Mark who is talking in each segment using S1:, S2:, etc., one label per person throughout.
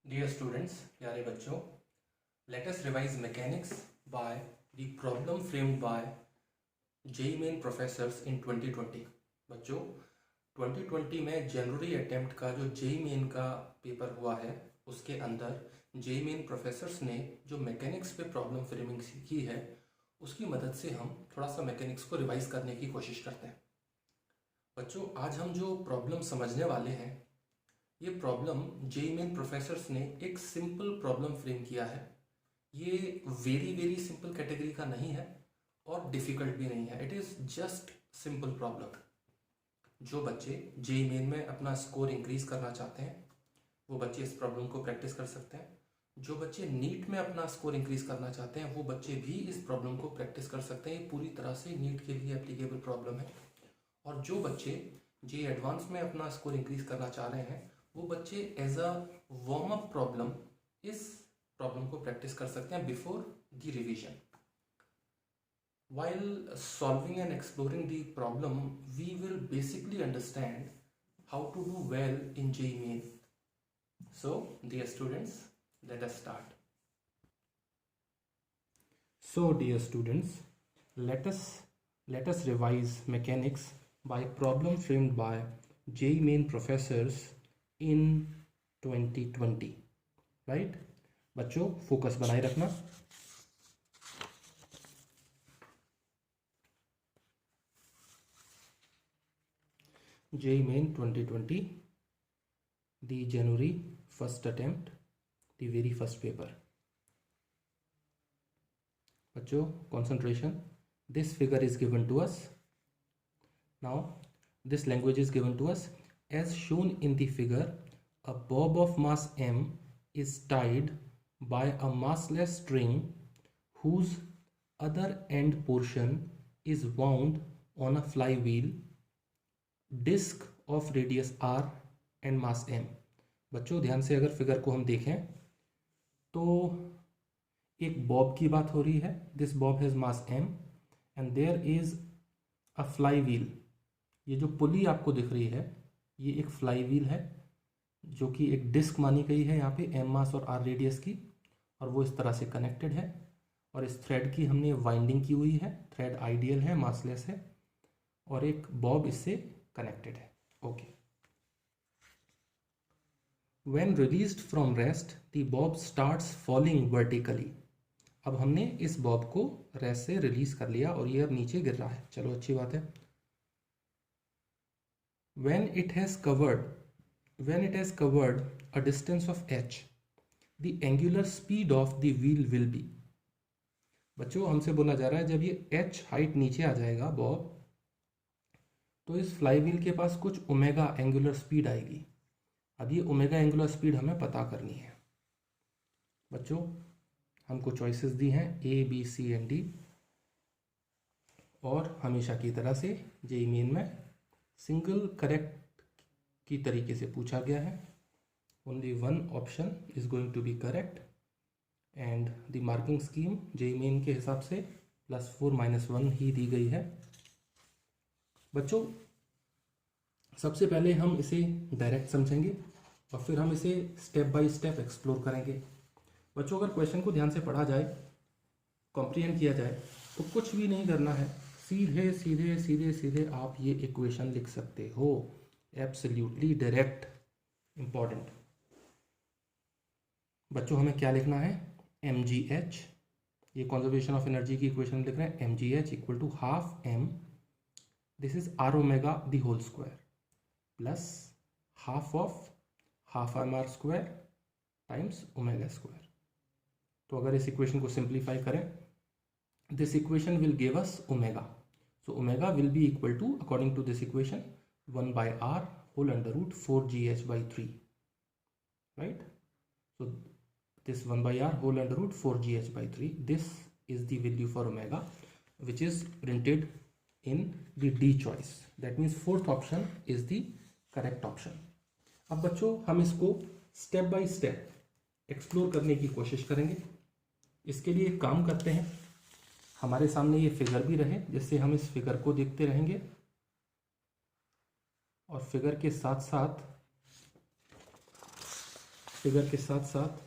S1: Dear students, प्यारे बच्चों, let us revise mechanics by the problem framed by JEE Main professors in 2020. बच्चों 2020 में जनवरी attempt का जो JEE Main का पेपर हुआ है उसके अंदर JEE Main प्रोफेसर्स ने जो मैकेनिक्स पे प्रॉब्लम फ्रेमिंग की है उसकी मदद से हम थोड़ा सा मैकेनिक्स को रिवाइज करने की कोशिश करते हैं। बच्चों आज हम जो प्रॉब्लम समझने वाले हैं ये प्रॉब्लम JEE Main प्रोफेसर्स ने एक सिंपल प्रॉब्लम फ्रेम किया है। ये वेरी सिंपल कैटेगरी का नहीं है और डिफ़िकल्ट भी नहीं है। It is just simple problem. जो बच्चे JEE Main में अपना स्कोर इंक्रीज करना चाहते हैं वो बच्चे इस प्रॉब्लम को प्रैक्टिस कर सकते हैं। जो बच्चे नीट में अपना स्कोर इंक्रीज करना चाहते हैं वो बच्चे भी इस प्रॉब्लम को प्रैक्टिस कर सकते हैं। ये पूरी तरह से नीट के लिए एप्लीकेबल प्रॉब्लम है। और जो बच्चे JEE एडवांस में अपना स्कोर इंक्रीज करना चाह रहे हैं वो बच्चे as a warm up problem इस प्रॉब्लम को प्रैक्टिस कर सकते हैं before the revision. While solving and exploring the problem, we will basically understand how to do well in JEE Main. So, dear students, let us start. So, dear students, let us revise mechanics by problem framed by JEE Main professors in 2020. Right बच्चों, focus बनाए रखना। JEE Main 2020, the January first attempt, the very first paper. बच्चों concentration. This figure is given to us. Now this language is given to us. As shown in the figure, a bob of mass m is tied by a massless string whose other end portion is wound on a flywheel, disk of radius r and mass m. बच्चों ध्यान से अगर figure को हम देखें तो एक Bob की बात हो रही है। This bob has mass m and there is a flywheel. ये जो पुली आपको दिख रही है ये एक फ्लाई व्हील है जो कि एक डिस्क मानी गई है यहाँ पे m मास और r रेडियस की, और वो इस तरह से कनेक्टेड है। और इस थ्रेड की हमने वाइंडिंग की हुई है। थ्रेड आइडियल है, मासलेस है, और एक बॉब इससे कनेक्टेड है। Okay. When released from rest, the bob starts falling vertically. अब हमने इस बॉब को रेस्ट से रिलीज कर लिया और ये अब नीचे गिर रहा है। चलो अच्छी बात है। When it has covered a distance of h, the angular speed of the wheel will be. बच्चों हमसे बोला जा रहा है जब ये h हाइट नीचे आ जाएगा बॉब तो इस फ्लाई व्हील के पास कुछ ओमेगा एंगुलर स्पीड आएगी। अब ये ओमेगा एंगुलर स्पीड हमें पता करनी है। बच्चों हमको चॉइसेस दी हैं A, B, C and D, और हमेशा की तरह से JEE Main में सिंगल करेक्ट की तरीके से पूछा गया है। Only one option is going to be correct and the marking scheme JEE Main के हिसाब से +4 -1 ही दी गई है। बच्चों सबसे पहले हम इसे डायरेक्ट समझेंगे और फिर हम इसे स्टेप बाय स्टेप एक्सप्लोर करेंगे। बच्चों अगर क्वेश्चन को ध्यान से पढ़ा जाए, कॉम्प्रिहेंड किया जाए तो कुछ भी नहीं करना है, सीधे सीधे सीधे सीधे आप ये इक्वेशन लिख सकते हो। Absolutely direct. इंपॉर्टेंट बच्चों हमें क्या लिखना है, mgh, ये कंजर्वेशन ऑफ एनर्जी की इक्वेशन लिख रहे हैं। mgh equal to half m, this is r omega the whole square plus half of half mr square times omega square. तो अगर इस इक्वेशन को सिंप्लीफाई करें, this equation will give us omega. So omega will be equal to, according to this equation, 1/r whole under root 4gh/3, right. So this 1/r whole under root 4gh/3, this is the value for omega which is printed in the D choice. That means fourth option is the correct option. अब बच्चों हम इसको step by step explore करने की कोशिश करेंगे। इसके लिए एक काम करते हैं, हमारे सामने ये फिगर भी रहे जिससे हम इस फिगर को देखते रहेंगे और फिगर के साथ साथ फिगर के साथ साथ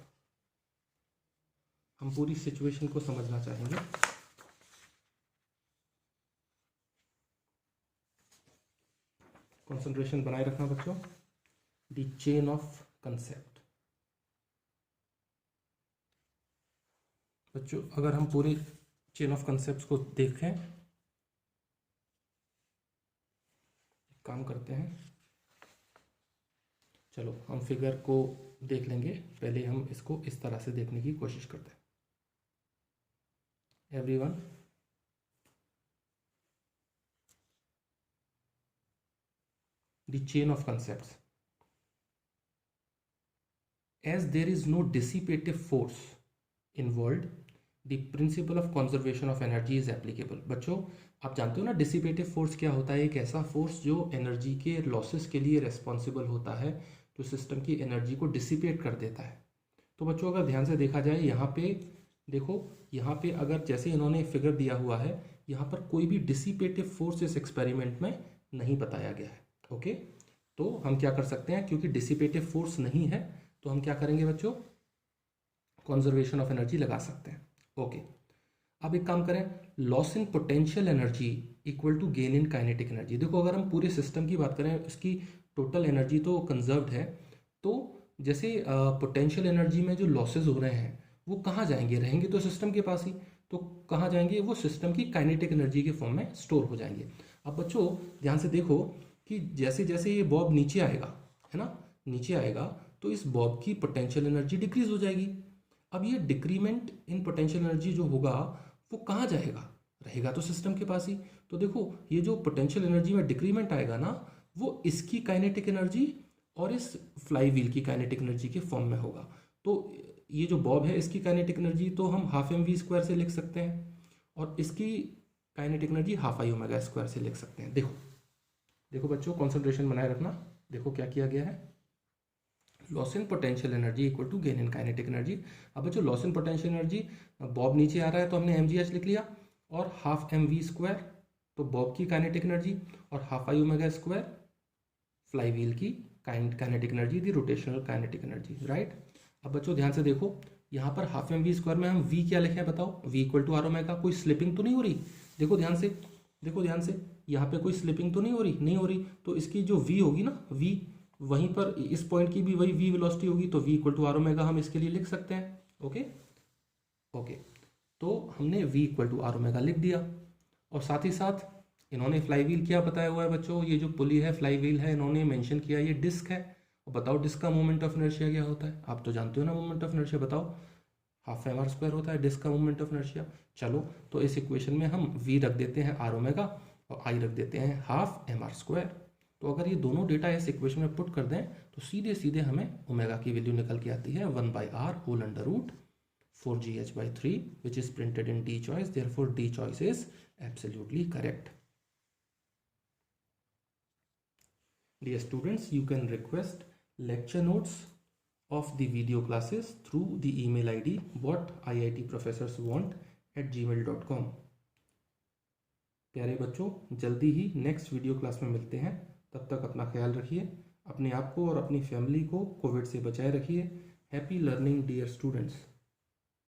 S1: हम पूरी सिचुएशन को समझना चाहेंगे। कंसंट्रेशन बनाए रखना बच्चों। The chain of concept. बच्चों अगर हम पूरे चेन ऑफ कंसेप्ट को देखें, काम करते हैं, चलो हम फिगर को देख लेंगे। पहले हम इसको इस तरह से देखने की कोशिश करते हैं। Everyone, the chain of concepts. As there is no dissipative force involved, the principle of conservation of energy is applicable। बच्चों आप जानते हो ना डिसिपेटिव फोर्स क्या होता है? एक ऐसा फोर्स जो एनर्जी के लॉसेस के लिए रेस्पॉन्सिबल होता है, जो सिस्टम की एनर्जी को डिसिपेट कर देता है। तो बच्चों अगर ध्यान से देखा जाए, यहाँ पे देखो, यहाँ पे अगर जैसे इन्होंने फिगर दिया हुआ है, यहाँ पर कोई भी डिसिपेटिव फोर्स इस एक्सपेरिमेंट में नहीं बताया गया है। ओके, तो हम क्या कर सकते हैं, क्योंकि डिसिपेटिव फोर्स नहीं है तो हम क्या करेंगे बच्चों, कंजर्वेशन ऑफ एनर्जी लगा सकते हैं। ओके, अब एक काम करें, loss in potential energy equal to gain in kinetic energy. देखो अगर हम पूरे सिस्टम की बात करें, इसकी टोटल एनर्जी तो कंजर्व्ड है, तो जैसे पोटेंशियल एनर्जी में जो लॉसेज हो रहे हैं वो कहाँ जाएंगे, रहेंगे तो सिस्टम के पास ही, तो कहाँ जाएंगे, वो सिस्टम की काइनेटिक एनर्जी के फॉर्म में स्टोर हो जाएंगे। अब बच्चों ध्यान से देखो कि जैसे जैसे ये बॉब नीचे आएगा, है ना, नीचे आएगा तो इस बॉब की पोटेंशियल एनर्जी डिक्रीज हो जाएगी। अब ये डिक्रीमेंट इन पोटेंशियल एनर्जी जो होगा वो कहाँ जाएगा, रहेगा तो सिस्टम के पास ही। तो देखो ये जो पोटेंशियल एनर्जी में डिक्रीमेंट आएगा ना, वो इसकी काइनेटिक एनर्जी और इस फ्लाई व्हील की काइनेटिक एनर्जी के फॉर्म में होगा। तो ये जो बॉब है इसकी काइनेटिक एनर्जी तो हम हाफ एम वी स्क्वायर से लिख सकते हैं, और इसकी kinetic energy half I omega square से लिख सकते हैं। देखो देखो बच्चों, कॉन्सेंट्रेशन बनाए रखना। देखो क्या किया गया है, loss in potential energy equal to gain in kinetic energy. अब बच्चों loss in potential energy, bob नीचे आ रहा है तो हमने mgh लिख लिया, और हाफ एम वी स्क्वायर तो बॉब की काइनेटिक एनर्जी, और half I omega square fly wheel की काइनेटिक एनर्जी, दी रोटेशनल काइनेटिक एनर्जी, राइट। अब बच्चों ध्यान से देखो, यहाँ पर हाफ एम वी स्क्वायर में हम v क्या लिखे हैं बताओ, v equal to R omega. कोई स्लिपिंग तो नहीं हो रही, देखो ध्यान से, देखो ध्यान से, यहाँ पे कोई स्लिपिंग तो नहीं हो रही, नहीं हो रही, तो इसकी जो v होगी ना, v वहीं पर इस पॉइंट की भी वही v वेलोसिटी होगी, तो v equal to R omega हम इसके लिए लिख सकते हैं। ओके ओके, तो हमने v equal to R omega लिख दिया, और साथ ही साथ इन्होंने फ्लाई व्हील क्या बताया हुआ है बच्चों, ये जो पुली है फ्लाई व्हील है, इन्होंने मेंशन किया ये डिस्क है। और बताओ डिस्क का मोमेंट ऑफ इनर्शिया क्या होता है, आप तो जानते हो ना मोमेंट ऑफ इनर्शिया, बताओ, हाफ एम आर स्क्वायर होता है डिस्क का मोमेंट ऑफ इनर्शिया। चलो तो इस इक्वेशन में हम v रख देते हैं आर ओमेगा और i रख देते हैं हाफ एम आर स्क्वायर। तो अगर ये दोनों डेटा इस इक्वेशन में पुट कर दें तो सीधे सीधे हमें ओमेगा की वैल्यू निकल के आती है 1/r whole under root 4gh/3 which is printed in D choice, therefore D choice is absolutely correct. Dear students, you can request lecture notes of the video classes through the email ID whatiitprofessorswant@gmail.com। प्यारे बच्चों, जल्दी ही next video class में मिलते हैं। तब तक अपना ख्याल रखिए, अपने आप को और अपनी फैमिली को कोविड से बचाए रखिए। Happy learning dear students.